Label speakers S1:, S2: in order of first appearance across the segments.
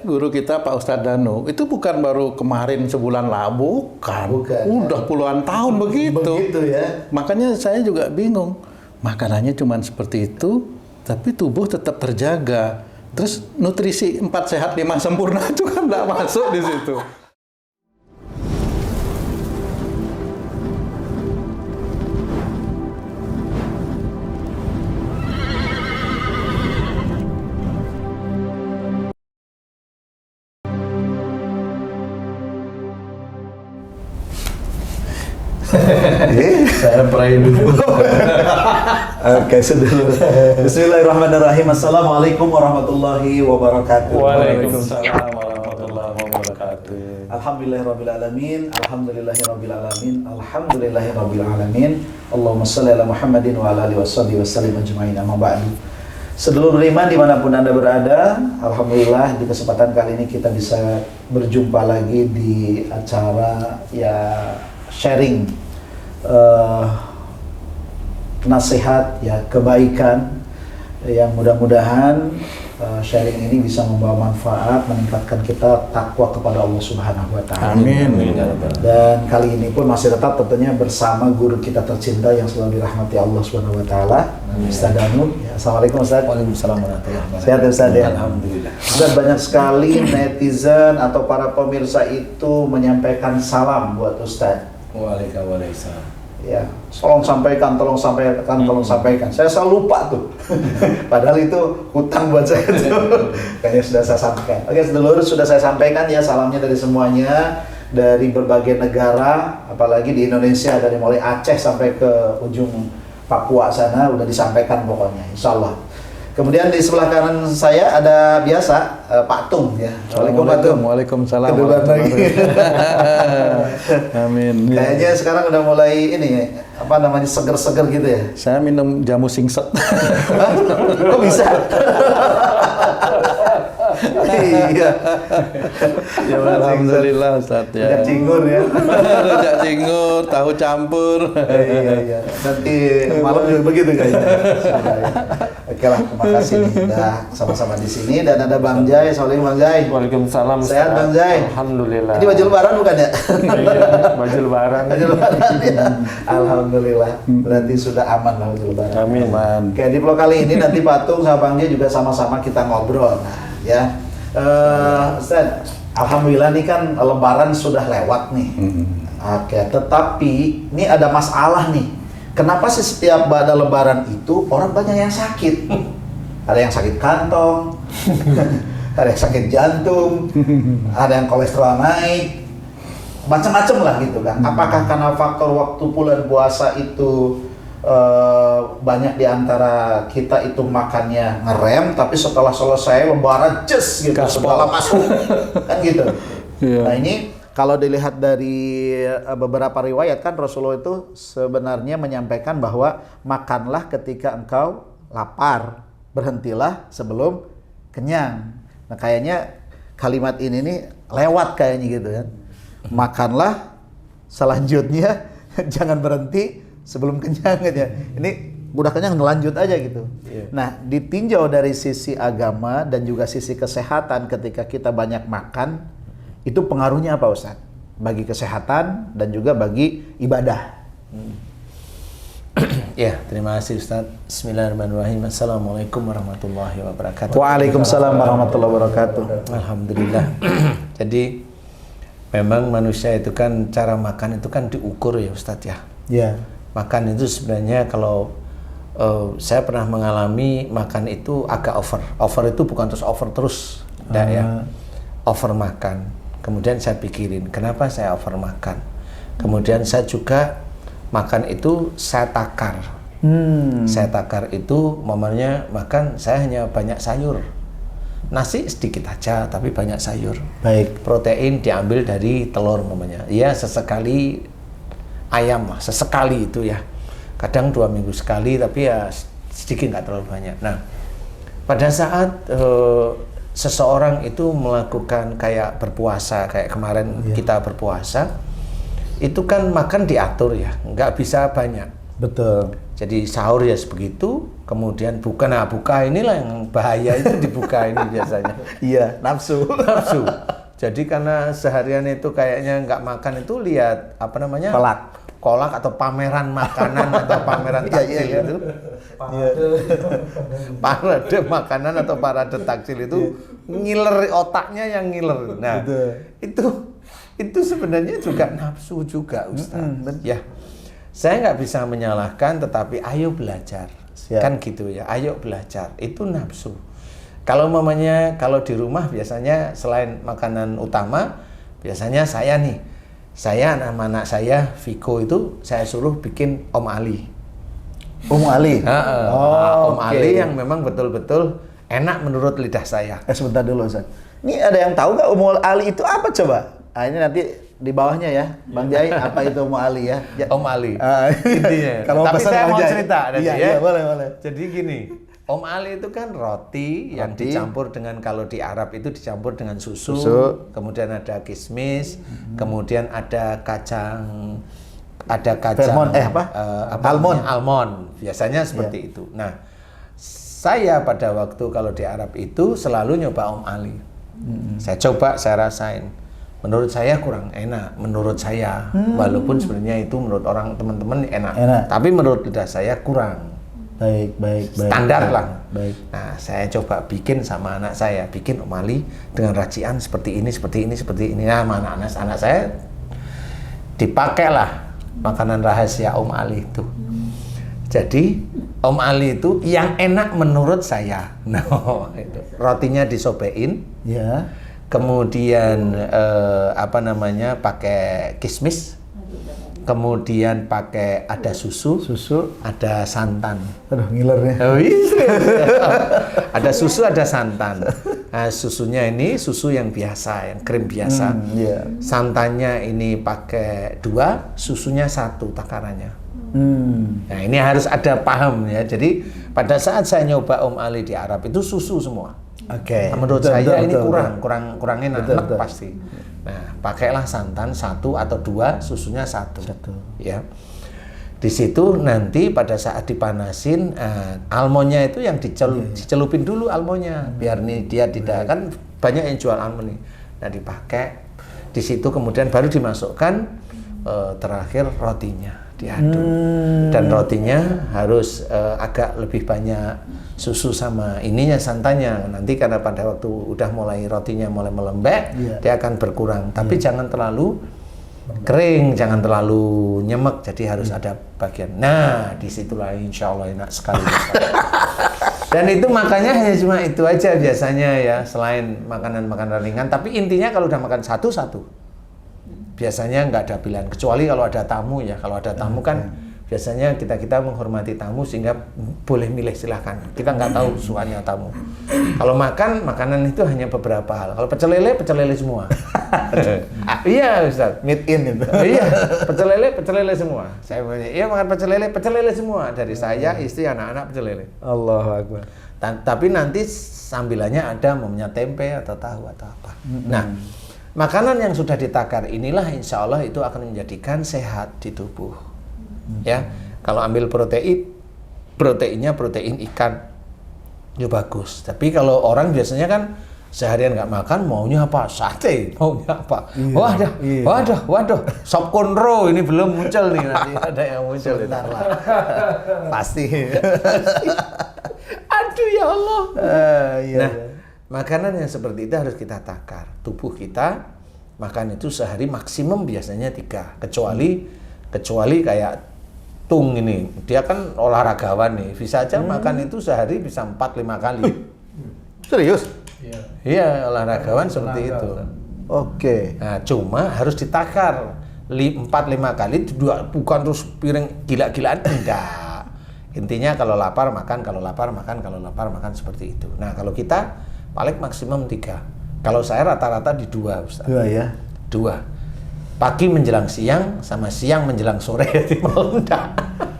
S1: guru kita Pak Ustadz Danu itu bukan baru kemarin sebulan lalu, bukan. Udah puluhan tahun begitu.
S2: Begitu ya.
S1: Makanya saya juga bingung. Makanannya cuma seperti itu, tapi tubuh tetap terjaga. Terus nutrisi 4 sehat 5 sempurna itu kan nggak masuk di situ.
S2: Saya pray dulu. Oke, sedulur. Bismillahirrahmanirrahim. Assalamualaikum warahmatullahi wabarakatuh.
S3: Waalaikumsalam warahmatullahi wabarakatuh.
S2: Alhamdulillahirrabbilalamin. Alhamdulillahirrabbilalamin. Alhamdulillahirrabbilalamin. Allahumma salli ala Muhammadin wa ala alihi washabihi wasallim ajma'in. Amma ba'du. Sedulur beriman dimanapun Anda berada, alhamdulillah di kesempatan kali ini kita bisa berjumpa lagi di acara ya sharing nasihat ya kebaikan yang mudah-mudahan sharing ini bisa membawa manfaat, meningkatkan kita takwa kepada Allah Subhanahu wa taala.
S1: Amin.
S2: Dan kali ini pun masih tetap tentunya bersama guru kita tercinta yang selalu dirahmati Allah Subhanahu wa taala, Ustaz Danu. Ya, Assalamualaikum Ustaz.
S3: Waalaikumsalam warahmatullahi wabarakatuh.
S2: Sehat ya Ustaz ya?
S3: Alhamdulillah.
S2: Ustaz, banyak sekali netizen atau para pemirsa itu menyampaikan salam buat Ustaz.
S3: Waalaikumsalam.
S2: Ya, tolong sampaikan, tolong sampaikan, tolong sampaikan. Saya selalu lupa tuh. Padahal itu hutang buat saya tuh. Kayaknya sudah saya sampaikan. Oke, sedulur, sudah saya sampaikan ya salamnya dari semuanya, dari berbagai negara, apalagi di Indonesia dari mulai Aceh sampai ke ujung Papua sana udah disampaikan pokoknya, insya Allah. Kemudian di sebelah kanan saya ada biasa Pak Tung ya.
S1: Waalaikumsalam. Waalaikumsalam.
S2: Keduluan lagi.
S1: Amin.
S2: Kayaknya sekarang udah mulai ini apa namanya seger-seger gitu ya.
S1: Saya minum jamu singset.
S2: Kok bisa? Iya.
S1: Ya, alhamdulillah Ustaz ya.
S2: Rujak cingur ya.
S1: Rujak cingur, tahu campur.
S2: Iya. Nanti malam juga begitu kayaknya. Oke lah, terima kasih nih udah sama-sama di sini dan ada Bang Jai. Assalamualaikum Bang Jai.
S3: Waalaikumsalam.
S2: Sehat Bang Jai?
S3: Alhamdulillah.
S2: Ini baju lebaran bukan ya?
S3: Iya, baju lebaran.
S2: Baju lebaran ya. Alhamdulillah. Berarti sudah aman lah baju lebaran.
S3: Amin.
S2: Oke, di vlog kali ini nanti Patung sama Bang Jai juga sama-sama kita ngobrol. Nah, ya. Ustaz, alhamdulillah nih kan lebaran sudah lewat nih. Oke, tetapi ini ada masalah nih. Kenapa sih setiap pada lebaran itu orang banyak yang sakit? Ada yang sakit kantong, ada yang sakit jantung, ada yang kolesterol naik, macam-macam lah gitu kan. Apakah karena faktor waktu bulan puasa itu banyak di antara kita itu makannya ngerem, tapi setelah selesai lebaran ces gitu, segala masuk kan gitu.
S1: Iya.
S2: Nah ini kalau dilihat dari beberapa riwayat kan Rasulullah itu sebenarnya menyampaikan bahwa makanlah ketika engkau lapar, berhentilah sebelum kenyang. Nah kayaknya kalimat ini nih lewat kayaknya gitu kan. Makanlah, selanjutnya jangan berhenti sebelum kenyang aja. Ini udah kenyang ngelanjut aja gitu. Yeah. Nah, ditinjau dari sisi agama dan juga sisi kesehatan ketika kita banyak makan, itu pengaruhnya apa Ustaz? Bagi kesehatan dan juga bagi ibadah.
S3: Ya, terima kasih Ustaz. Bismillahirrahmanirrahim. Assalamualaikum warahmatullahi wabarakatuh.
S2: Waalaikumsalam warahmatullahi wabarakatuh.
S3: Alhamdulillah. Jadi memang manusia itu kan cara makan itu kan diukur ya Ustaz ya.
S2: Ya.
S3: Makan itu sebenarnya kalau saya pernah mengalami makan itu agak over. Over itu bukan terus over terus, enggak ya. Over makan. Kemudian saya pikirin, kenapa saya over makan? Kemudian saya juga makan itu saya takar. Saya takar itu momennya makan saya hanya banyak sayur. Nasi sedikit aja tapi banyak sayur.
S2: Baik.
S3: Protein diambil dari telur momennya. Ya sesekali ayam lah, sesekali itu ya. Kadang 2 minggu sekali tapi ya sedikit nggak terlalu banyak. Nah, pada saat seseorang itu melakukan kayak berpuasa, kayak kemarin kita berpuasa, itu kan makan diatur ya, nggak bisa banyak.
S2: Betul.
S3: Jadi sahur ya sebegitu, kemudian buka inilah yang bahaya itu dibuka ini biasanya.
S2: Iya, nafsu.
S3: Nafsu. Jadi karena seharian itu kayaknya nggak makan itu lihat apa namanya? Kolak atau pameran makanan atau pameran takjil itu. Parade makanan atau parade takjil itu ngiler, otaknya yang ngiler. Nah, itu sebenarnya juga nafsu juga, Ustaz. Ya. Saya nggak bisa menyalahkan, tetapi ayo belajar.
S2: Siap.
S3: Kan gitu ya, ayo belajar. Itu nafsu. Kalau kalau di rumah biasanya selain makanan utama, biasanya saya anak saya, Viko itu saya suruh bikin Om Ali.
S2: Om Ali?
S3: Om Ali yang memang betul-betul enak menurut lidah saya.
S2: Sebentar dulu, Ustaz. Ini ada yang tahu nggak Om Ali itu apa coba? Ini nanti di bawahnya ya, Bang Jai, apa itu Om Ali ya?
S3: Om Ali, intinya. Tapi saya mau cerita, ya.
S2: Boleh.
S3: Jadi gini, Om Ali itu kan roti yang dicampur dengan, kalau di Arab itu dicampur dengan susu. Kemudian ada kismis, kemudian ada kacang, almond. Biasanya seperti itu. Nah, saya pada waktu kalau di Arab itu selalu nyoba Om Ali. Saya coba, saya rasain. Menurut saya kurang enak, menurut saya. Walaupun sebenarnya itu menurut orang teman-teman enak. Tapi menurut lidah saya kurang.
S2: Baik.
S3: Standar lah.
S2: Baik.
S3: Nah, saya coba bikin sama anak saya, bikin Om Ali dengan racian seperti ini. Nah, mana anak saya dipakailah makanan rahasia Om Ali itu. Jadi Om Ali itu yang enak menurut saya. Itu. Rotinya disobein.
S2: Ya.
S3: Kemudian pakai kismis. Kemudian pakai ada susu, ada santan.
S2: Aduh, ngilernya.
S3: Ada susu, ada santan. Nah, susunya ini susu yang biasa, yang krim biasa. Santannya ini pakai 2, susunya 1 takarannya. Nah, ini harus ada paham ya. Jadi pada saat saya nyoba Om Ali di Arab itu susu semua.
S2: Oke.
S3: Menurut saya ini kurang enak pasti. Nah, pakailah santan 1 atau 2, susunya 1. Ya. Di situ nanti pada saat dipanasin, almonnya itu yang dicelupin dulu almonnya, biar nih dia tidak, kan banyak yang jual almond nih. Nah, dipakai. Di situ kemudian baru dimasukkan terakhir rotinya diaduk. Dan rotinya harus agak lebih banyak susu sama ininya, santannya. Nanti karena pada waktu udah mulai rotinya mulai melembek, dia akan berkurang. Tapi jangan terlalu kering, jangan terlalu nyemek, jadi harus ada bagian. Nah, disitulah insya Allah enak sekali. Dan itu makanya hanya cuma itu aja biasanya ya, selain makanan-makanan ringan. Tapi intinya kalau udah makan satu-satu, biasanya nggak ada pilihan. Kecuali kalau ada tamu ya, kalau ada tamu kan biasanya kita menghormati tamu sehingga boleh milih, silahkan. Kita nggak tahu suanya tamu. Kalau makan, makanan itu hanya beberapa hal. Kalau pecel lele semua. Iya Ustaz.
S2: Meet in itu.
S3: Iya, pecel lele semua. Saya punya, iya makan pecel lele semua. Dari saya, istri, anak-anak pecel lele.
S2: Allahu Akbar.
S3: Tapi nanti sambilannya ada maunya tempe atau tahu atau apa. Nah, makanan yang sudah ditakar inilah insya Allah itu akan menjadikan sehat di tubuh. Ya, kalau ambil proteinnya protein ikan, ya bagus. Tapi kalau orang biasanya kan seharian nggak makan, maunya apa? Sate, maunya apa? Waduh, sop konro ini belum muncul nih, nanti ada yang muncul.
S2: Pasti.
S3: Aduh ya Allah. Nah, makanan yang seperti itu harus kita takar. Tubuh kita makan itu sehari maksimum biasanya 3, kecuali kayak Tung ini, dia kan olahragawan nih, bisa aja makan itu sehari bisa 4-5 kali.
S2: Serius?
S3: Iya, olahragawan seperti itu.
S2: Oke.
S3: Nah, cuma harus ditakar 4-5 kali, bukan terus piring gila-gilaan, enggak. Intinya kalau lapar makan seperti itu. Nah, kalau kita paling maksimum 3. Kalau saya rata-rata di 2, Ustaz.
S2: 2 ya?
S3: 2. Pagi menjelang siang sama siang menjelang sore di malam enggak.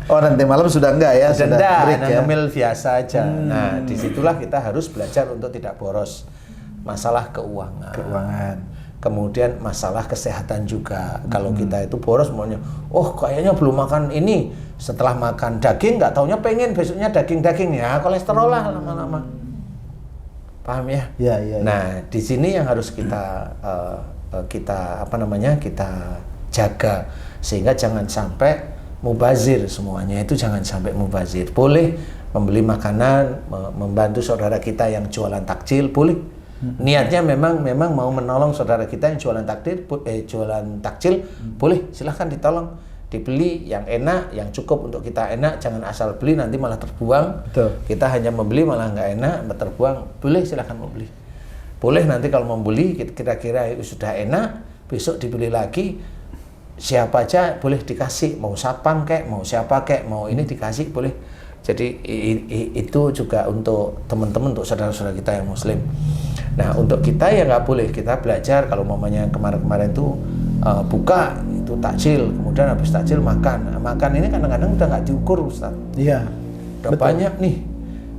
S2: Oh, nanti malam sudah enggak ya?
S3: Sudah
S2: break ya?
S3: ngemil biasa aja. Nah, disitulah kita harus belajar untuk tidak boros masalah keuangan. kemudian masalah kesehatan juga. Kalau kita itu boros maunya, oh kayaknya belum makan ini, setelah makan daging nggak taunya pengen besoknya daging-daging, ya kolesterol lah lama-lama. Paham ya?
S2: Iya.
S3: Nah, di sini yang harus kita kita jaga sehingga jangan sampai mubazir semuanya, itu jangan sampai mubazir. Boleh membeli makanan, membantu saudara kita yang jualan takjil, boleh. Niatnya memang mau menolong saudara kita yang jualan takjil, boleh, silahkan ditolong, dibeli yang enak, yang cukup untuk kita enak, jangan asal beli nanti malah terbuang.
S2: Betul.
S3: Kita hanya membeli malah nggak enak, terbuang, boleh, silahkan membeli. Boleh nanti kalau membeli kira-kira sudah enak, besok dibeli lagi, siapa aja boleh dikasih, mau satpam kek, mau siapa kek, mau ini dikasih boleh. Jadi itu juga untuk teman-teman, untuk saudara-saudara kita yang muslim. Nah, untuk kita ya nggak boleh, kita belajar kalau mamanya kemarin-kemarin itu buka itu takjil, kemudian habis takjil makan. Nah, makan ini kadang-kadang udah nggak diukur, Ustaz.
S2: Iya.
S3: Udah banyak nih.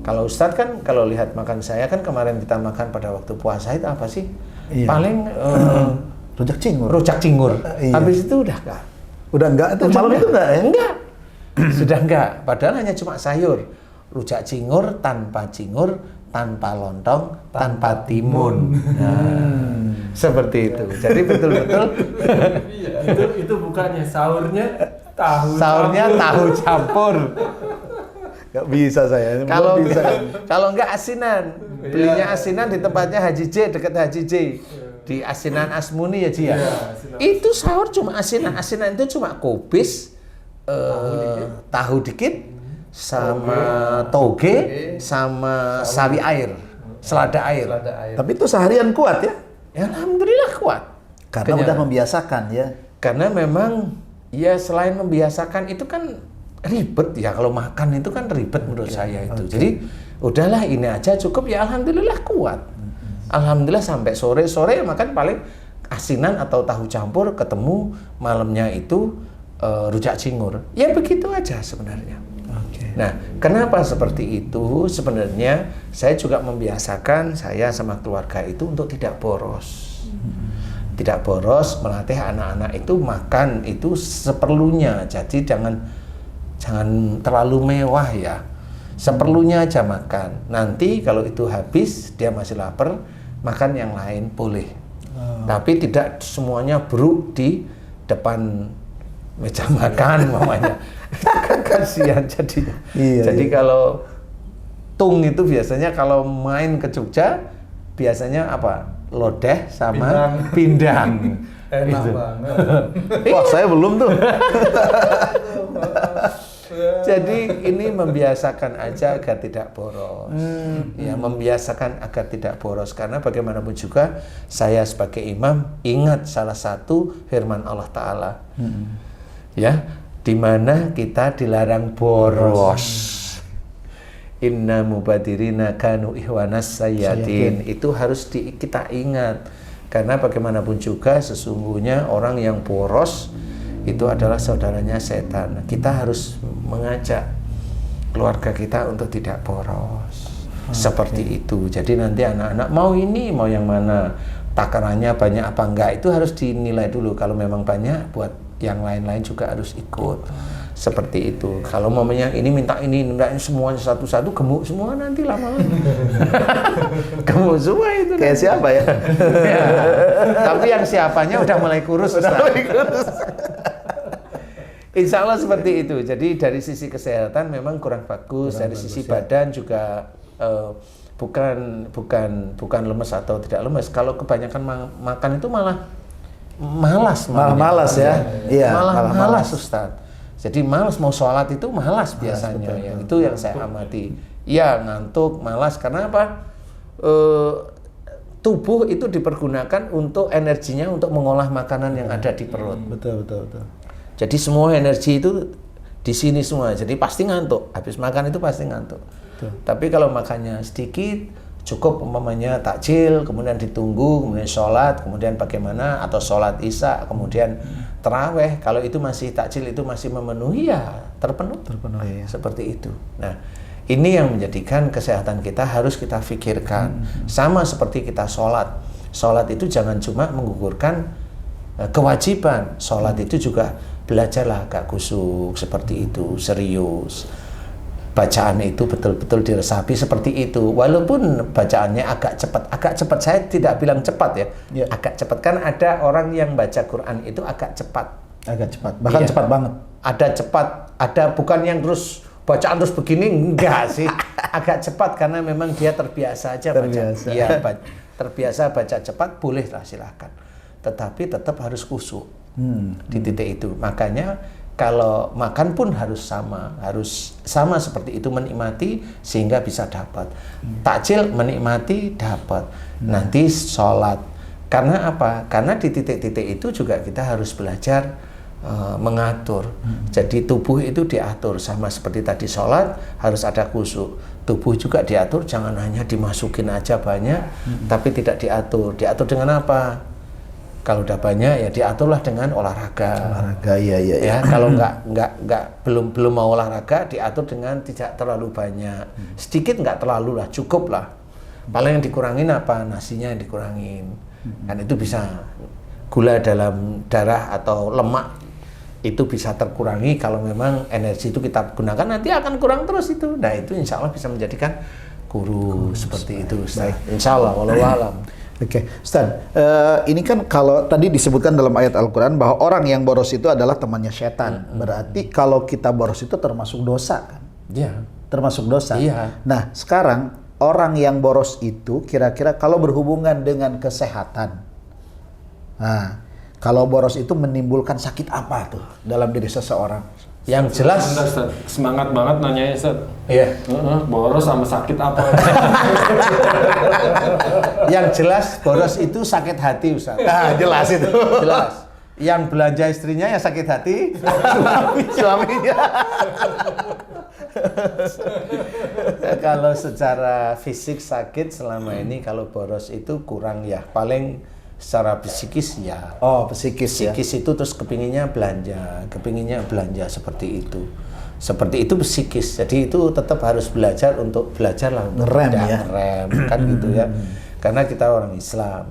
S3: Kalau Ustaz kan kalau lihat makan saya kan kemarin kita makan pada waktu puasa itu apa sih?
S2: Iya.
S3: Paling
S2: Rujak cingur.
S3: rujak cingur.
S2: Iya.
S3: Habis itu udah nggak.
S2: Udah enggak tuh malam itu enggak ya?
S3: Enggak. Sudah enggak, padahal hanya cuma sayur. Rujak cingur, tanpa lontong, tanpa timun. Nah, seperti itu. Jadi betul-betul
S4: itu bukannya sahurnya
S3: tahu campur.
S2: Enggak bisa saya.
S3: Kalau
S2: belum bisa.
S3: kalau enggak asinan. Belinya asinan di tempatnya Haji J, dekat Haji J. Di Asinan Asmuni ya, Ji ya. Itu sahur cuma asinan. Asinan itu cuma kubis, tahu dikit, sama toge, sama sawi air, selada air.
S2: Tapi itu seharian kuat ya?
S3: Ya alhamdulillah kuat.
S2: Karena
S3: Kenyang.
S2: udah membiasakan ya.
S3: Karena memang ya selain membiasakan itu kan ribet ya, kalau makan itu kan ribet menurut saya itu. Jadi udahlah ini aja cukup ya, alhamdulillah kuat. Alhamdulillah sampai sore makan paling asinan atau tahu campur, ketemu malamnya itu rujak cingur. Ya begitu aja sebenarnya. Nah, kenapa seperti itu? Sebenarnya saya juga membiasakan saya sama keluarga itu untuk tidak boros. Tidak boros, melatih anak-anak itu makan itu seperlunya. Jadi jangan terlalu mewah ya. Seperlunya aja makan. Nanti kalau itu habis, dia masih lapar, makan yang lain boleh. Tapi tidak semuanya bruk di depan meja makan mamanya. Itu kan kasihan jadinya. Jadi kalau tung itu biasanya kalau main ke Jogja biasanya apa? Lodeh sama pindang.
S4: enak
S3: Itu.
S4: banget.
S2: Wah, saya belum tuh.
S3: Jadi ini membiasakan aja agar tidak boros. Ya, membiasakan agar tidak boros, karena bagaimanapun juga saya sebagai imam ingat salah satu firman Allah Ta'ala. Ya, di mana kita dilarang boros. Inna mubadirina kanu ihwanas sayyatin. Itu harus kita ingat, karena bagaimanapun juga sesungguhnya orang yang boros itu adalah saudaranya setan. Kita harus mengajak keluarga kita untuk tidak boros. Seperti itu. Jadi nanti anak-anak mau ini, mau yang mana, takarannya banyak apa enggak, itu harus dinilai dulu. Kalau memang banyak, buat yang lain-lain juga harus ikut. Seperti itu. Kalau mamanya ini minta ini semuanya satu-satu, gemuk semua nanti lama-lama. Gemuk semua itu.
S2: Kayak
S3: nanti.
S2: siapa ya?
S3: Ya. Tapi yang siapanya udah mulai kurus. Ustaz. Insya Allah seperti itu. Jadi dari sisi kesehatan memang kurang bagus. Dari sisi badan juga bukan lemes atau tidak lemes. Kalau kebanyakan makan itu malah malas.
S2: Malah malas ya. Iya,
S3: Malah malas, Ustaz. Jadi malas, mau sholat itu malas biasanya. Ya. Itu yang saya amati. Ya, ngantuk, malas. Karena apa? Tubuh itu dipergunakan untuk energinya untuk mengolah makanan yang ada di perut.
S2: Betul.
S3: Jadi semua energi itu di sini semua. Jadi pasti ngantuk. Habis makan itu pasti ngantuk. Tapi kalau makannya sedikit, cukup umpamanya takjil, kemudian ditunggu, kemudian sholat, kemudian bagaimana, atau sholat isya, kemudian terawih. Kalau itu masih takjil, itu masih memenuhi, ya terpenuhi ya. Seperti itu. Nah, ini yang menjadikan kesehatan kita harus kita pikirkan. Sama seperti kita sholat. Sholat itu jangan cuma menggugurkan kewajiban. Sholat itu juga belajarlah agak khusyuk seperti itu, serius. Bacaan itu betul-betul diresapi seperti itu. Walaupun bacaannya agak cepat saya tidak bilang cepat ya. Agak cepat, kan ada orang yang baca Quran itu agak cepat.
S2: Agak cepat, bahkan cepat banget.
S3: Ada cepat, ada bukan yang terus bacaan terus begini, enggak sih. Agak cepat karena memang dia terbiasa aja
S2: Terbiasa.
S3: baca. Iya, terbiasa baca cepat, bolehlah silakan. Tetapi tetap harus khusyuk di titik itu. Makanya kalau makan pun harus sama seperti itu, menikmati sehingga bisa dapat. Takjil menikmati dapat. Nanti sholat. Karena apa? Karena di titik-titik itu juga kita harus belajar mengatur. Jadi tubuh itu diatur sama seperti tadi sholat harus ada khusyuk. Tubuh juga diatur, jangan hanya dimasukin aja banyak, tapi tidak diatur. Diatur dengan apa? Kalau udah banyak ya diaturlah dengan olahraga.
S2: Olahraga, iya.
S3: Ya, kalau belum mau olahraga diatur dengan tidak terlalu banyak. Sedikit nggak terlalu lah, cukup lah. Paling yang dikurangin apa? Nasinya yang dikurangin. Kan itu bisa gula dalam darah atau lemak itu bisa terkurangi kalau memang energi itu kita gunakan, nanti akan kurang terus itu. Nah itu insya Allah bisa menjadikan kurus seperti itu Ustaz. Insya Allah, wallahu alam.
S2: Oke, Ustaz, ini kan kalau tadi disebutkan dalam ayat Al-Quran bahwa orang yang boros itu adalah temannya setan. Berarti kalau kita boros itu termasuk dosa kan?
S3: Iya.
S2: Termasuk dosa.
S3: Iya.
S2: Nah, sekarang orang yang boros itu kira-kira kalau berhubungan dengan kesehatan, nah, kalau boros itu menimbulkan sakit apa tuh dalam diri seseorang?
S3: Yang jelas,
S4: Ustaz, semangat banget nanyanya Ustaz.
S3: iya.
S4: Boros sama sakit apa?
S3: Yang jelas boros itu sakit hati Ustaz.
S2: Nah, jelas itu.
S3: Jelas. Yang belanja istrinya ya sakit hati,
S2: Suaminya.
S3: Kalau secara fisik sakit selama ini kalau boros itu kurang ya. Paling secara psikis ya.
S2: Oh, psikis ya.
S3: Psikis itu terus kepinginnya belanja seperti itu. Seperti itu psikis. Jadi itu tetap harus belajar lah untuk
S2: Ngerem ya.
S3: ngerem kan gitu ya. Karena kita orang Islam.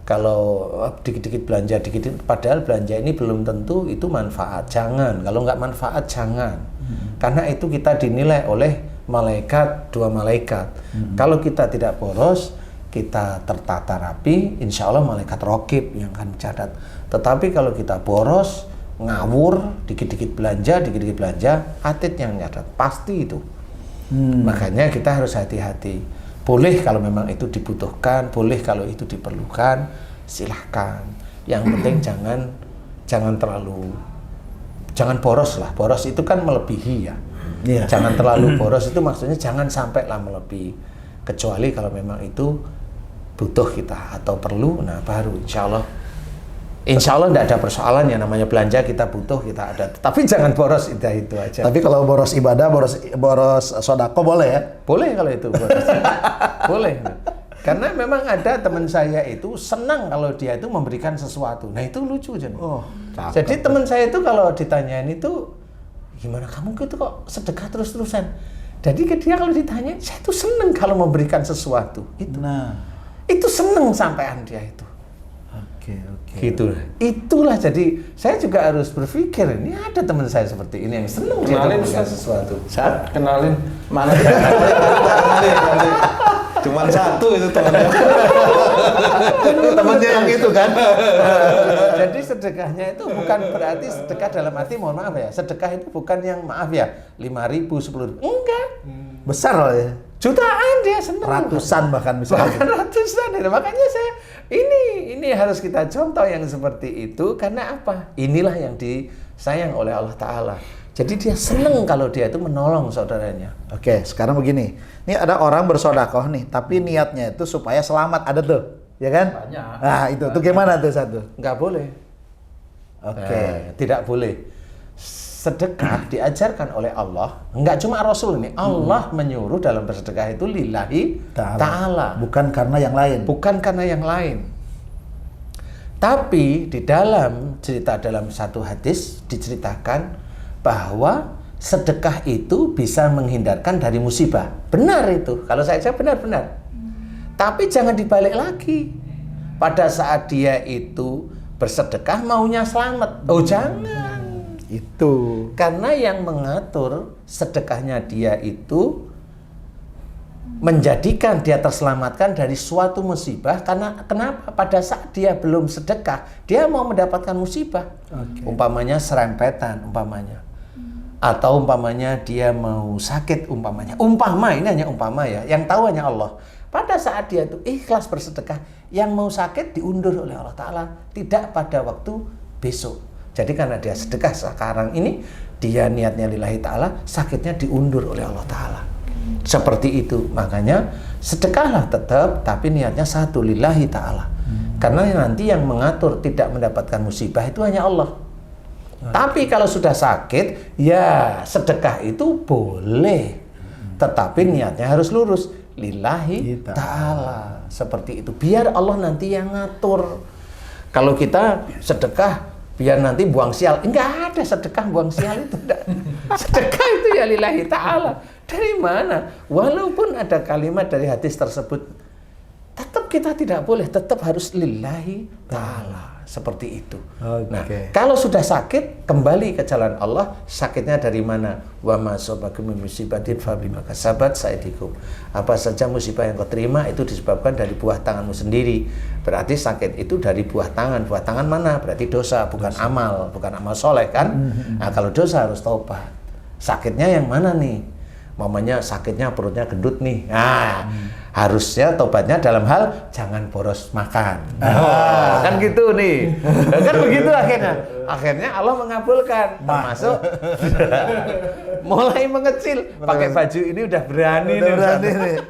S3: Kalau dikit-dikit belanja, padahal belanja ini belum tentu itu manfaat. Jangan. Kalau nggak manfaat jangan. Karena itu kita dinilai oleh dua malaikat. Kalau kita tidak boros, kita tertata rapi, insya Allah malaikat raqib yang akan mencatat. Tetapi kalau kita boros, ngawur, dikit-dikit belanja, atid yang mencatat. Pasti itu. Makanya kita harus hati-hati. Boleh kalau memang itu dibutuhkan, boleh kalau itu diperlukan, silahkan. Yang penting jangan boros lah. Boros itu kan melebihi ya.
S2: Iya.
S3: Jangan terlalu boros itu maksudnya jangan sampai lah melebihi. Kecuali kalau memang itu butuh kita atau perlu, nah baru insya Allah tidak ada persoalan yang namanya belanja kita butuh, kita ada. Tapi jangan boros itu aja.
S2: Tapi kalau boros ibadah, boros sodako boleh ya?
S3: Boleh kalau itu boros. Boleh. Karena memang ada teman saya itu senang kalau dia itu memberikan sesuatu. Nah itu lucu jadi. Jadi teman saya itu kalau ditanyain itu gimana kamu gitu kok sedekah terus-terusan. Jadi dia kalau ditanya, saya tuh senang kalau memberikan sesuatu. Itu.
S2: Nah.
S3: Itu seneng sampean dia itu.
S2: Oke.
S3: Gitu. Itulah jadi saya juga harus berpikir ini ada teman saya seperti ini yang seneng dia
S4: Kenalin
S3: memberikan
S4: Ustaz.
S3: sesuatu.
S4: Kenalin.
S1: Mana nanti. Cuman satu itu temannya.
S2: Temannya yang itu kan?
S3: Jadi sedekahnya itu bukan berarti sedekah dalam arti mohon maaf ya. Sedekah itu bukan yang maaf ya 5.000, 10.000. Enggak.
S2: Besar loh ya.
S3: Jutaan dia seneng.
S2: Ratusan bahkan bisa.
S3: Bahkan ratusan. Makanya saya ini harus kita contoh yang seperti itu karena apa? Inilah yang disayang oleh Allah Ta'ala. Jadi dia seneng kalau dia itu menolong saudaranya.
S2: Oke, sekarang begini. Ini ada orang bersodakoh nih, tapi niatnya itu supaya selamat, ada tuh, ya kan?
S1: Banyak.
S2: Nah itu, tuh gimana tuh satu?
S3: Nggak boleh.
S2: Oke.
S3: Tidak boleh. Sedekah diajarkan oleh Allah, nggak cuma Rasul ini, Allah menyuruh dalam bersedekah itu lillahi ta'ala.
S2: Bukan karena yang lain.
S3: Bukan karena yang lain. Tapi di dalam satu hadis diceritakan bahwa sedekah itu bisa menghindarkan dari musibah. Benar itu. Kalau saya benar-benar. Tapi jangan dibalik lagi. pada saat dia itu bersedekah maunya selamat. Oh jangan.
S2: Itu.
S3: Karena yang mengatur sedekahnya dia itu menjadikan dia terselamatkan dari suatu musibah. Karena kenapa? Pada saat dia belum sedekah, dia mau mendapatkan musibah. Umpamanya serempetan, umpamanya. Atau umpamanya dia mau sakit, umpamanya. Umpama, ini hanya umpama ya. Yang tahu hanya Allah. Pada saat dia itu ikhlas bersedekah, yang mau sakit diundur oleh Allah Ta'ala. Tidak pada waktu besok. Jadi karena dia sedekah sekarang ini, dia niatnya lillahi ta'ala, sakitnya diundur oleh Allah Ta'ala. Seperti itu. Makanya sedekahlah tetap, tapi niatnya satu, lillahi ta'ala. Karena nanti yang mengatur tidak mendapatkan musibah itu hanya Allah. Tapi kalau sudah sakit, ya sedekah itu boleh. Tetapi niatnya harus lurus, lillahi ta'ala. Seperti itu. Biar Allah nanti yang ngatur. Kalau kita sedekah, biar nanti buang sial. Enggak ada sedekah buang sial itu. Enggak. Sedekah itu ya lillahi ta'ala. Dari mana? Walaupun ada kalimat dari hadis tersebut, tetap kita tidak boleh, tetap harus lillahi ta'ala. Seperti itu. Nah, kalau sudah sakit, kembali ke jalan Allah. Sakitnya dari mana? Wa ma asabakum min musibatin fa bima kasabat aydikum. Apa saja musibah yang kau terima itu disebabkan dari buah tanganmu sendiri. Berarti sakit itu dari buah tangan. Buah tangan mana? Berarti dosa, bukan amal, bukan amal soleh kan? Nah, kalau dosa harus taubat. Sakitnya yang mana nih? Mamanya sakitnya perutnya gendut nih. Nah, harusnya tobatnya dalam hal jangan boros makan. Kan gitu nih. Kan begitu akhirnya. Akhirnya Allah mengabulkan. Termasuk mulai mengecil. Pakai baju ini udah berani nih.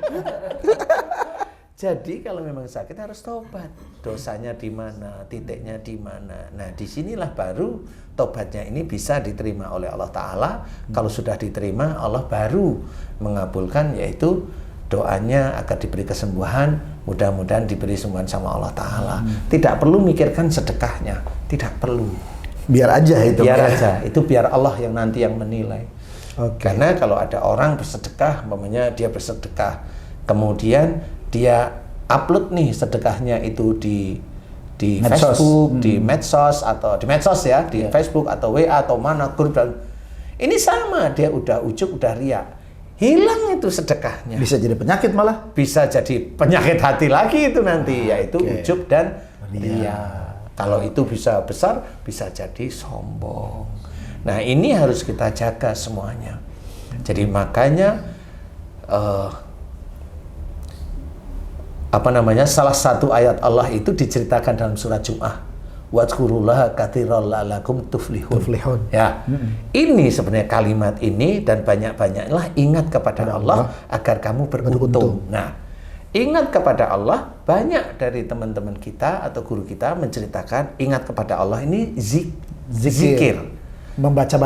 S3: Jadi kalau memang sakit harus tobat. Dosanya di mana, titiknya di mana. Nah, disinilah baru tobatnya ini bisa diterima oleh Allah Ta'ala. Kalau sudah diterima, Allah baru mengabulkan, yaitu doanya agar diberi kesembuhan. Mudah-mudahan diberi kesembuhan sama Allah Ta'ala. Tidak perlu mikirkan sedekahnya. Tidak perlu.
S2: Biar aja itu.
S3: Biar aja. Itu biar Allah yang nanti yang menilai. Karena kalau ada orang bersedekah, umpamanya dia bersedekah, kemudian dia upload nih sedekahnya itu di
S2: medsos.
S3: Facebook, di medsos atau di medsos ya, di Facebook atau WA atau mana grup, dan ini sama, dia udah ujub, udah riak, hilang itu sedekahnya.
S2: Bisa jadi penyakit malah.
S3: Bisa jadi penyakit hati lagi itu nanti, yaitu ujub dan riak. Kalau itu bisa besar, bisa jadi sombong. Nah, ini harus kita jaga semuanya. Jadi makanya salah satu ayat Allah itu diceritakan dalam surat Jum'ah. Wadhkurullaha katsiran la'allakum tuflihun. Ya. Ini sebenarnya kalimat ini, dan banyak-banyaklah ingat kepada Allah agar kamu beruntung. Nah, ingat kepada Allah, banyak dari teman-teman kita atau guru kita menceritakan ingat kepada Allah ini zikir.
S2: Membaca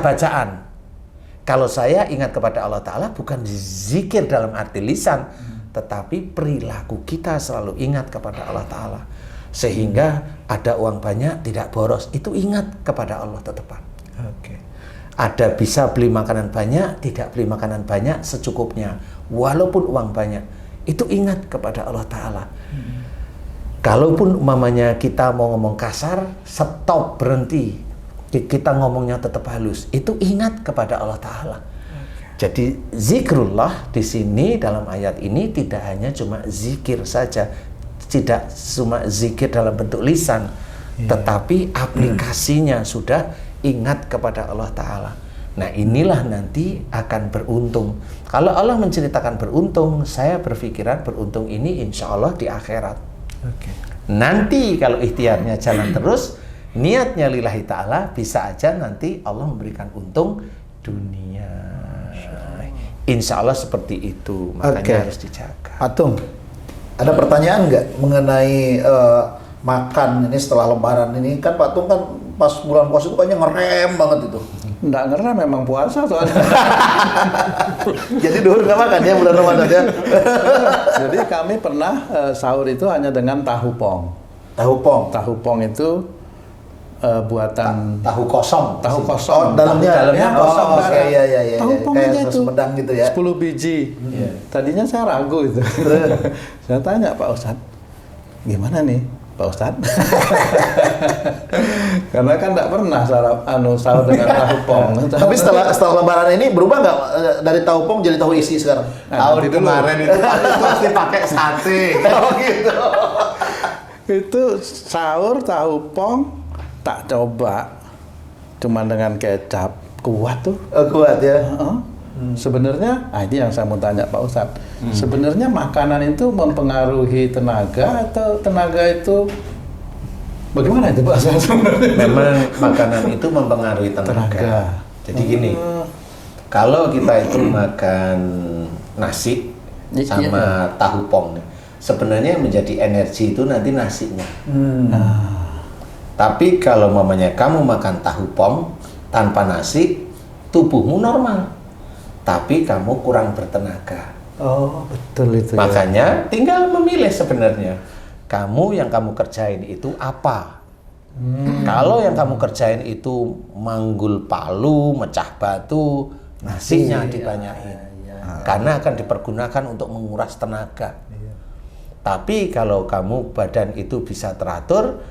S2: bacaan. Kalau saya ingat kepada Allah Ta'ala bukan zikir dalam arti lisan, tetapi perilaku kita selalu ingat kepada Allah Ta'ala. Sehingga ada uang banyak, tidak boros. Itu ingat kepada Allah tetepan. Ada bisa beli makanan banyak, tidak beli makanan banyak, secukupnya. Walaupun uang banyak, itu ingat kepada Allah Ta'ala. Kalaupun umpamanya kita mau ngomong kasar, stop, berhenti. Kita ngomongnya tetap halus. Itu ingat kepada Allah Ta'ala. Jadi zikrullah di sini dalam ayat ini tidak hanya cuma zikir saja, tidak cuma zikir dalam bentuk lisan, tetapi aplikasinya sudah ingat kepada Allah Ta'ala. Nah, inilah nanti akan beruntung. Kalau Allah menceritakan beruntung, saya berpikiran beruntung ini insya Allah di akhirat. Nanti kalau ikhtiarnya jalan terus, niatnya lillahi ta'ala, bisa aja nanti Allah memberikan untung dunia. Insya Allah seperti itu, makanya harus dijaga. Patung, ada pertanyaan nggak mengenai makan ini setelah Lebaran ini? Kan Patung kan pas bulan puasa itu kayaknya ngerem banget itu.
S1: Nggak ngerem, memang puasa soalnya.
S2: Jadi dulu nggak makan ya bulan Ramadan ya?
S1: Jadi kami pernah sahur itu hanya dengan tahu pong.
S2: Tahu pong.
S1: Tahu pong itu buatan
S3: Tahu kosong.
S1: tahu
S2: Oh,
S1: kosong.
S2: dalamnya
S1: kosong.
S2: Iya.
S1: Tahu pong
S2: Kayak
S1: aja itu.
S2: semedang gitu ya.
S1: 10 biji. Tadinya saya ragu itu. Saya tanya Pak Ustadz, gimana nih Pak Ustadz? Karena kan nggak pernah sahur dengan tahu pong.
S2: Tapi setelah lebaran ini berubah nggak dari tahu pong jadi tahu isi sekarang?
S3: Tahun kemarin itu pasti pakai sate.
S2: Oh gitu.
S1: Itu sahur tahu pong tak coba, cuman dengan kecap kuat tuh.
S2: Kuat ya.
S1: Sebenarnya, ini yang saya mau tanya Pak Ustadz. Sebenarnya makanan itu mempengaruhi tenaga atau tenaga itu bagaimana itu Pak Ustadz sebenarnya?
S3: Memang makanan itu mempengaruhi tenaga. Jadi gini, kalau kita itu makan nasi sama tahu pong, sebenarnya yang menjadi energi itu nanti nasinya. Tapi kalau mamanya kamu makan tahu pong tanpa nasi, tubuhmu normal. Tapi kamu kurang bertenaga.
S1: Oh, betul itu.
S3: Makanya tinggal memilih sebenarnya. Kamu yang kamu kerjain itu apa? Kalau yang kamu kerjain itu manggul palu, mecah batu, nasinya dibanyakin. Karena akan dipergunakan untuk menguras tenaga. Tapi kalau kamu badan itu bisa teratur,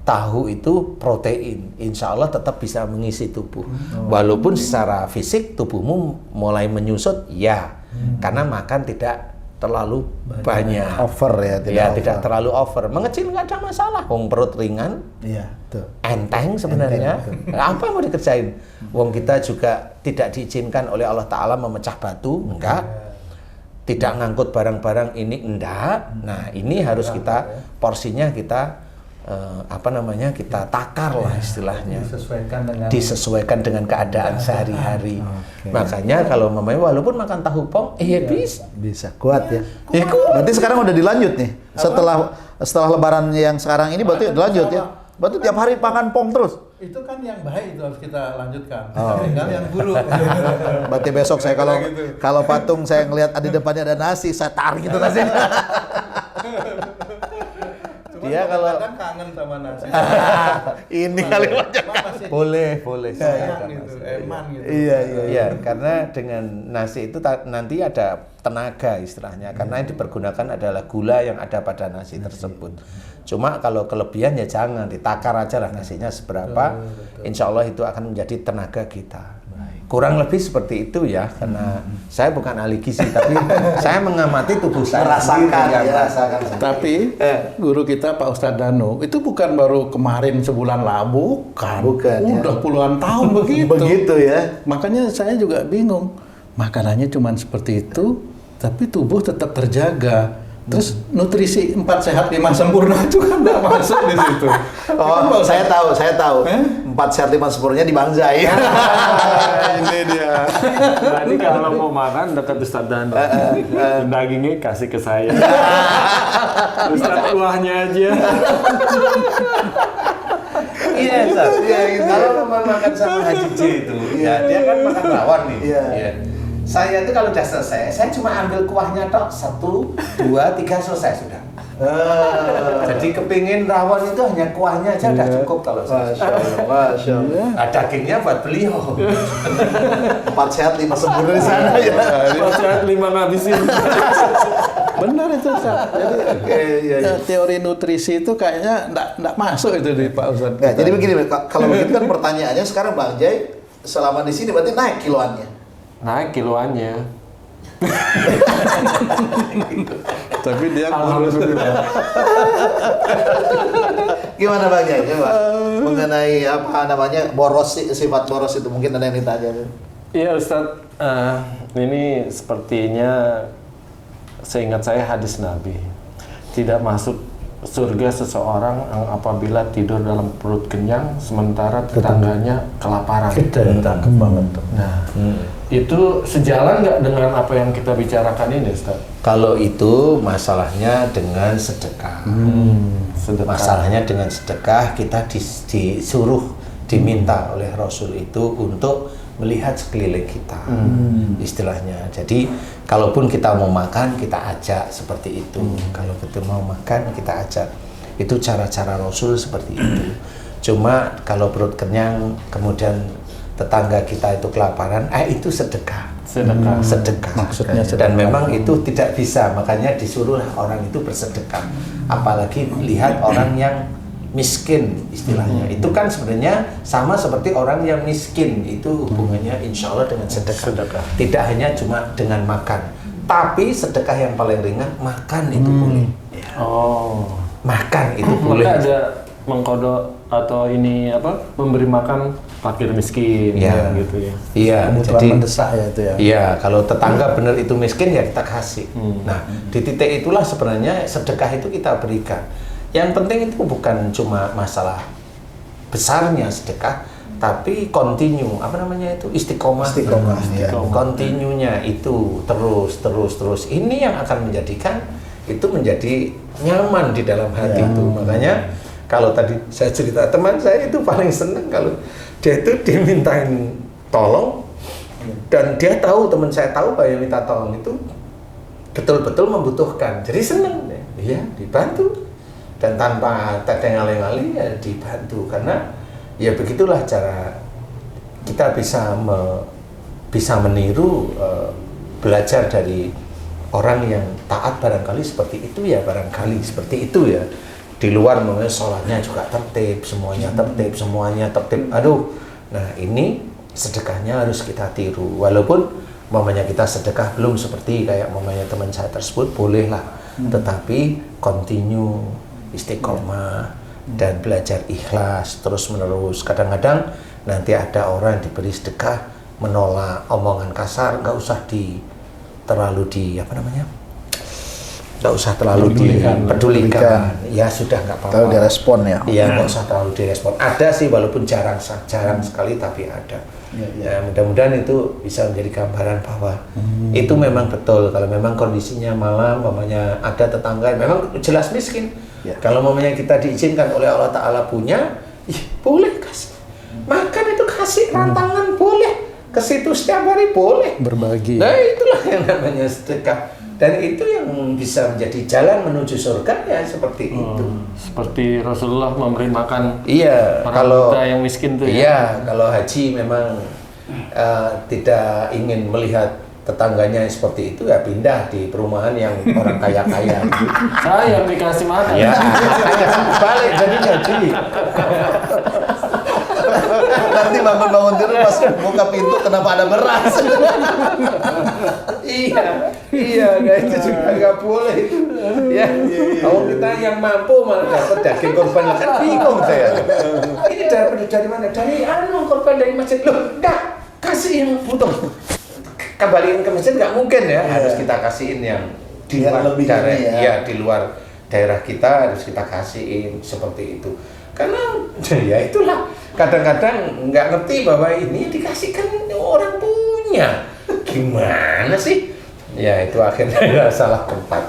S3: tahu itu protein, insya Allah tetap bisa mengisi tubuh. Walaupun secara fisik tubuhmu mulai menyusut, ya, karena makan tidak terlalu banyak.
S2: Over ya,
S3: Tidak terlalu over. Mengecil nggak ada masalah. Wong perut ringan,
S2: Iya, betul.
S3: enteng sebenarnya. Apa yang mau dikerjain? Wong kita juga tidak diizinkan oleh Allah Ta'ala memecah batu, enggak. Tidak ngangkut barang-barang ini, enggak. Nah, ini harus kita porsinya kita kita takar lah istilahnya, disesuaikan dengan keadaan sehari-hari. Makanya kalau mamanya walaupun makan tahu pong,
S2: Bisa kuat ya.
S3: Kuat.
S2: Berarti sekarang udah dilanjut nih. Setelah lebaran yang sekarang ini berarti dilanjut ya. Berarti tiap hari makan pong terus.
S1: Itu kan yang baik itu harus kita lanjutkan. Tinggal yang buruk.
S2: Berarti besok saya kalau patung saya ngelihat di depannya ada nasi, saya tarik itu nasinya.
S3: Dia kalau
S1: kan kangen sama nasi.
S2: Ini kali
S3: boleh
S1: Sayang gitu, eman gitu.
S2: Iya.
S3: Karena dengan nasi itu nanti ada tenaga istilahnya, karena yang dipergunakan adalah gula yang ada pada nasi tersebut. Cuma kalau kelebihan ya jangan, ditakar aja lah nasinya seberapa, insya Allah itu akan menjadi tenaga kita. Kurang lebih seperti itu ya, karena saya bukan ahli gizi, tapi saya mengamati tubuh saya
S2: Merasakan.
S1: Tapi guru kita Pak Ustadz Danu itu bukan baru kemarin sebulan lalu,
S2: Bukan, ya.
S1: udah puluhan tahun begitu.
S2: Begitu ya.
S1: Makanya saya juga bingung, makanannya cuma seperti itu, tapi tubuh tetap terjaga. Terus nutrisi 4 sehat 5 sempurna itu kan nggak masuk di situ.
S2: Oh, saya tahu. 4 sehat 5 sempurnanya di Bangzai.
S1: Ini dia.
S4: Berarti kalau mau makan dekat Ustadz Dan, dagingnya kasih ke saya. Ustadz kuahnya aja.
S3: Iya, kalau mau makan sama Haji J itu, ya dia kan makan rawon nih.
S2: Iya.
S3: Saya itu kalau udah selesai, saya cuma ambil kuahnya tok, 1, 2, 3 selesai sudah. Jadi kepingin rawon itu hanya kuahnya aja udah cukup kalau saya.
S2: Masya Allah.
S3: Nah, dagingnya buat beliau.
S2: 4 sehat 5 sempurna di sana ya.
S4: Ustadz 5 ngabisin.
S1: Benar itu, Ustaz. Jadi teori nutrisi itu kayaknya nggak masuk itu di Pak Ustadz.
S2: Nah, jadi begini, kalau begitu kan pertanyaannya sekarang Bang Jai selama di sini berarti naik kiloannya.
S4: Naik kiloannya.
S1: Tapi dia
S4: Alhamdulillah.
S2: Gimana Bang Jai? Coba mengenai apa namanya sifat boros itu mungkin ada yang ditanya.
S4: Iya Ustadz, ini sepertinya seingat saya hadis Nabi, tidak masuk surga seseorang yang apabila tidur dalam perut kenyang sementara tetangganya kelaparan.
S1: cakep banget tuh.
S4: Nah, itu sejalan nggak dengan apa yang kita bicarakan ini, Ustaz?
S3: Kalau itu masalahnya dengan sedekah.
S4: Sedekah.
S3: Masalahnya dengan sedekah, kita disuruh, diminta oleh Rasul itu untuk melihat sekeliling kita, istilahnya. Jadi, kalaupun kita mau makan, kita ajak seperti itu. Kalau kita mau makan, kita ajak. Itu cara-cara Rasul seperti itu. Cuma kalau perut kenyang, kemudian tetangga kita itu kelaparan, itu sedekah.
S4: Sedekah.
S3: Sedekah.
S1: Maksudnya
S3: Dan memang itu tidak bisa, makanya disuruhlah orang itu bersedekah. apalagi lihat orang yang miskin istilahnya. Itu kan sebenarnya sama seperti orang yang miskin, itu hubungannya insya Allah dengan sedekah. Tidak hanya cuma dengan makan, tapi sedekah yang paling ringan, makan itu boleh.
S4: Oh.
S3: Makan itu boleh.
S4: Maka ada mengkodok atau ini apa, memberi makan fakir miskin,
S3: Ya.
S4: gitu ya.
S3: Iya,
S2: Kebutuhan
S3: jadi
S2: mendesak ya itu ya.
S3: iya, kalau tetangga benar itu miskin ya kita kasih. Nah, di titik itulah sebenarnya sedekah itu kita berikan. Yang penting itu bukan cuma masalah besarnya sedekah, tapi continue, apa namanya itu, istiqomah.
S2: Istiqomah, ya.
S3: Continue-nya itu terus. Ini yang akan menjadikan itu menjadi nyaman di dalam hati itu. Makanya kalau tadi saya cerita, teman saya itu paling seneng kalau dia itu dimintain tolong dan dia tahu, teman saya tahu bahwa yang minta tolong itu betul-betul membutuhkan, jadi seneng deh. Iya, dibantu dan tanpa ngalih-ngalih ya dibantu, karena ya begitulah cara kita bisa meniru, belajar dari orang yang taat barangkali seperti itu ya, di luar namanya sholatnya juga tertib, semuanya tertib. Aduh, nah ini sedekahnya harus kita tiru. Walaupun mamanya kita sedekah belum seperti kayak mamanya teman saya tersebut, bolehlah. Tetapi continue, istiqomah, dan belajar ikhlas terus menerus. Kadang-kadang nanti ada orang yang diberi sedekah menolak, omongan kasar, nggak usah nggak usah terlalu dipedulikan. Ya sudah, nggak apa-apa.
S2: Terlalu direspon ya.
S3: Iya, nggak usah terlalu direspon. Ada sih, walaupun jarang sekali, tapi ada. Ya, mudah-mudahan itu bisa menjadi gambaran bahwa itu memang betul. Kalau memang kondisinya malam, mamanya ada tetangga, memang jelas miskin.
S2: Ya.
S3: Kalau mamanya kita diizinkan oleh Allah Ta'ala punya, boleh kasih. Makan itu kasih, rantangan boleh. Ke situ setiap hari boleh.
S1: Berbagi.
S3: Nah, itulah yang namanya sedekah. Dan itu yang bisa menjadi jalan menuju surga ya, seperti itu.
S4: Seperti Rasulullah memberi makan
S3: Iya,
S4: orang
S3: kalau
S4: buta yang miskin tuh ya.
S3: Iya, kalau haji memang tidak ingin melihat tetangganya seperti itu ya pindah di perumahan yang orang kaya-kaya.
S4: Saya yang dikasih makan.
S3: Ya, balik jadi haji.
S2: Nanti bangun-bangun tidur pas buka pintu kenapa ada beras?
S3: Iya, guys, itu juga nggak boleh itu. Ya, kalau kita yang mampu malah dapat daging korban, kan bingung saya. Ini dari mana? Dari korban dari masjid. Loh, enggak, kasih yang butuh. Kembaliin ke masjid nggak mungkin ya, harus kita kasihin yang di
S2: Yang
S3: luar
S2: lebih
S3: daerah,
S2: ini ya.
S3: iya, di luar daerah kita harus kita kasihin seperti itu. Karena ya itulah, kadang-kadang nggak ngerti bahwa ini dikasihkan orang punya. Gimana sih? Ya itu akhirnya salah tempat.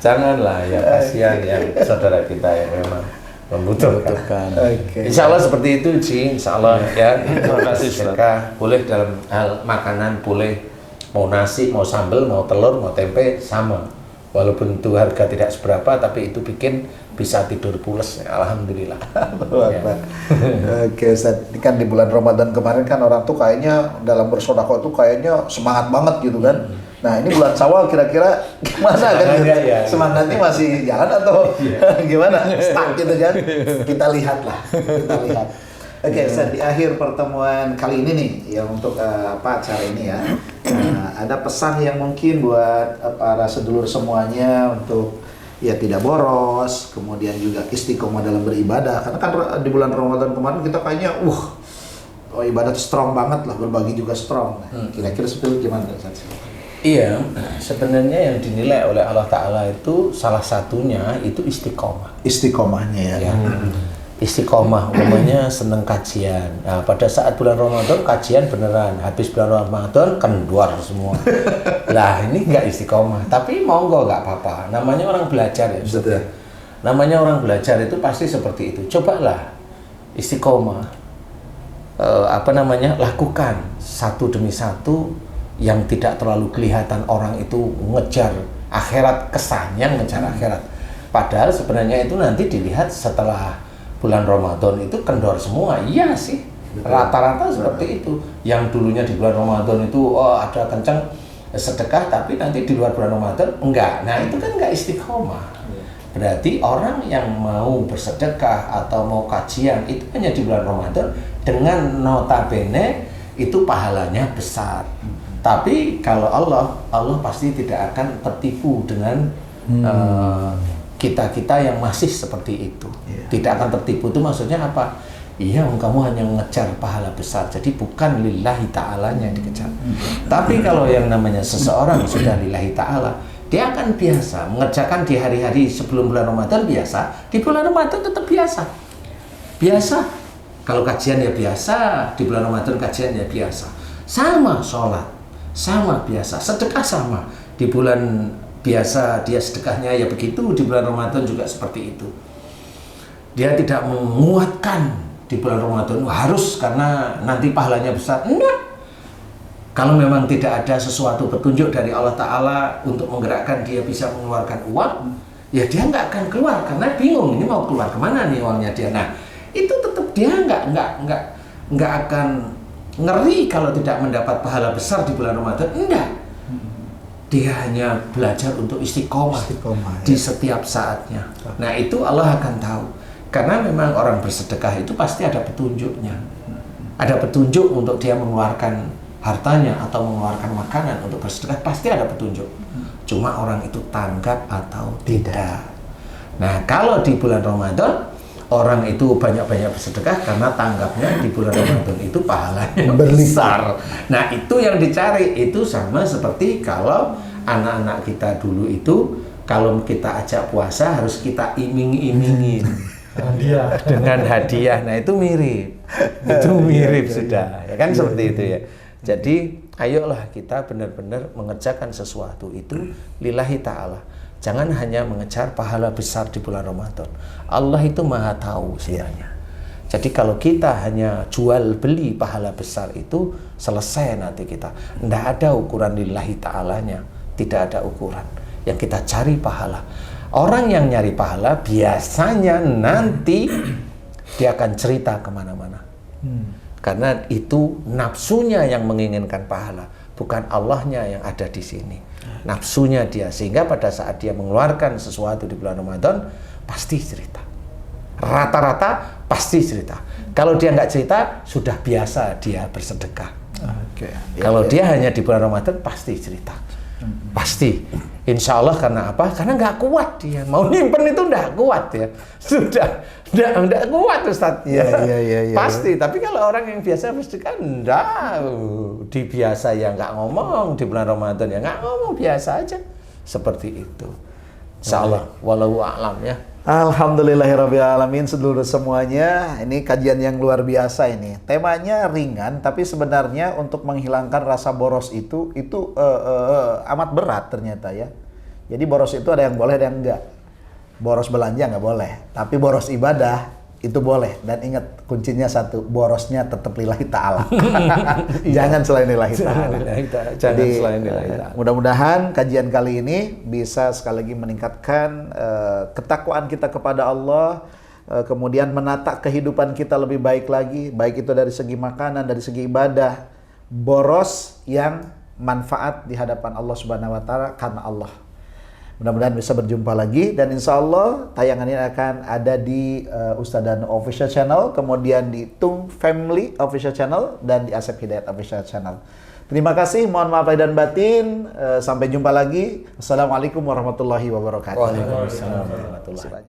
S3: Janganlah ya, kasihan yang saudara kita yang memang membutuhkan.
S2: Oke.
S3: Insya Allah seperti itu, Ji. Insya Allah ya.
S4: Terima kasih, Ustaz.
S3: Sedekah boleh dalam hal makanan, boleh mau nasi, mau sambal, mau telur, mau tempe sama. Walaupun itu harga tidak seberapa, tapi itu bikin bisa tidur pules. Alhamdulillah.
S2: Ya. Oke, Ustaz. Ini kan di bulan Ramadan kemarin kan orang tuh kayaknya dalam bersedekah itu kayaknya semangat banget gitu kan. Nah, ini bulan Syawal kira-kira gimana kan?
S3: Semangatnya ya.
S2: Semangatnya masih jalan atau gimana? Stuck gitu kan? Kita lihat. Oke, Ustaz, di akhir pertemuan kali ini nih, ya untuk acara ini ya, ada pesan yang mungkin buat para sedulur semuanya untuk ya tidak boros, kemudian juga istiqomah dalam beribadah. Karena kan di bulan Ramadan kemarin kita kayaknya, ibadah strong banget lah, berbagi juga strong. Nah, kira-kira seperti itu gimana, Ustaz?
S3: Iya, sebenarnya yang dinilai oleh Allah Ta'ala itu salah satunya itu istiqomah.
S2: Istiqomahnya ya.
S3: Istiqomah, umumnya seneng kajian. Nah, pada saat bulan Ramadan kajian beneran, habis bulan Ramadan kendor semua. Lah ini nggak istiqomah, tapi monggo nggak apa-apa. Namanya orang belajar ya, Ustaz.
S2: Betul.
S3: Namanya orang belajar itu pasti seperti itu. Cobalah istiqomah. Lakukan satu demi satu yang tidak terlalu kelihatan orang itu ngejar akhirat, kesannya ngejar akhirat. Padahal sebenarnya itu nanti dilihat setelah bulan Ramadan itu kendor semua. Iya sih, rata-rata seperti itu. Yang dulunya di bulan Ramadan itu ada kencang sedekah, tapi nanti di luar bulan Ramadan enggak. Nah itu kan enggak istiqomah. Berarti orang yang mau bersedekah atau mau kajian itu hanya di bulan Ramadan, dengan notabene itu pahalanya besar. Tapi kalau Allah pasti tidak akan tertipu dengan kita-kita yang masih seperti itu. Tidak akan tertipu itu maksudnya apa? Iya, kamu hanya mengejar pahala besar, jadi bukan lillahi ta'alanya yang dikejar. Tapi kalau yang namanya seseorang sudah lillahi ta'ala, dia akan biasa mengerjakan di hari-hari sebelum bulan Ramadan biasa, di bulan Ramadan tetap biasa. Biasa. Kalau kajian ya biasa, di bulan Ramadan kajian ya biasa. Sama sholat, sama biasa, sedekah sama. Di bulan biasa dia sedekahnya ya begitu, di bulan Ramadan juga seperti itu. Dia tidak menguatkan di bulan Ramadan harus karena nanti pahalanya besar. Enggak. Kalau memang tidak ada sesuatu petunjuk dari Allah Ta'ala untuk menggerakkan dia bisa mengeluarkan uang, ya dia nggak akan keluar karena bingung ini mau keluar kemana nih uangnya dia. Nah, itu tetap dia nggak akan ngeri kalau tidak mendapat pahala besar di bulan Ramadan. Enggak. Dia hanya belajar untuk istiqomah di setiap saatnya. Nah, itu Allah akan tahu. Karena memang orang bersedekah itu pasti ada petunjuknya. Ada petunjuk untuk dia mengeluarkan hartanya atau mengeluarkan makanan untuk bersedekah, pasti ada petunjuk. Cuma orang itu tanggap atau tidak. Nah, kalau di bulan Ramadan orang itu banyak-banyak bersedekah karena tanggapnya di bulan Ramadan itu pahalanya besar. Nah, itu yang dicari. Itu sama seperti kalau anak-anak kita dulu itu kalau kita ajak puasa harus kita iming-imingin dengan hadiah. Nah, itu mirip. Itu mirip sudah. Ya kan seperti itu ya. Jadi, ayolah kita benar-benar mengerjakan sesuatu itu lillahi ta'ala. Jangan hanya mengejar pahala besar di bulan Ramadan. Allah itu maha tahu sebenarnya. Jadi kalau kita hanya jual beli pahala besar itu, selesai nanti kita. Tidak ada ukuran lillahi ta'alanya. Tidak ada ukuran. Yang kita cari pahala. Orang yang nyari pahala biasanya nanti dia akan cerita kemana-mana. Karena itu nafsunya yang menginginkan pahala, bukan Allahnya yang ada di sini. Nafsunya dia, sehingga pada saat dia mengeluarkan sesuatu di bulan Ramadan pasti cerita. Rata-rata pasti cerita. Kalau dia nggak cerita, sudah biasa dia bersedekah. Kalau dia hanya di bulan Ramadan pasti cerita. Pasti. Insya Allah karena apa? Karena nggak kuat dia. Mau nyimpen itu nggak kuat ya. Sudah nggak kuat Ustaz. Ya. Pasti. Tapi kalau orang yang biasa bersedekah, enggak. Di biasa ya nggak ngomong. Di bulan Ramadan ya nggak ngomong. Biasa aja. Seperti itu. Insya Allah. Walau a'lam ya.
S2: Alhamdulillahirrabbilalamin seluruh semuanya. Ini kajian yang luar biasa ini. Temanya ringan, tapi sebenarnya untuk menghilangkan rasa boros itu amat berat ternyata ya. Jadi boros itu ada yang boleh, ada yang enggak. Boros belanja nggak boleh, tapi boros ibadah itu boleh. Dan ingat kuncinya satu, borosnya tetap lillahi ta'ala. Jangan selain lillahi ta'ala.
S3: Jangan selain lillahi ta'ala.
S2: Mudah-mudahan kajian kali ini bisa sekali lagi meningkatkan ketakwaan kita kepada Allah, kemudian menata kehidupan kita lebih baik lagi, baik itu dari segi makanan, dari segi ibadah. Boros yang manfaat di hadapan Allah Subhanahu wa Ta'ala karena Allah. Mudah-mudahan bisa berjumpa lagi, dan insya Allah tayangan ini akan ada di Ustadz Danu Official Channel, kemudian di Tung Family Official Channel, dan di Asep Hidayat Official Channel. Terima kasih, mohon maaf lahir dan batin. Sampai jumpa lagi. Assalamualaikum warahmatullahi wabarakatuh.
S3: Waalaikumsalam warahmatullahi wabarakatuh.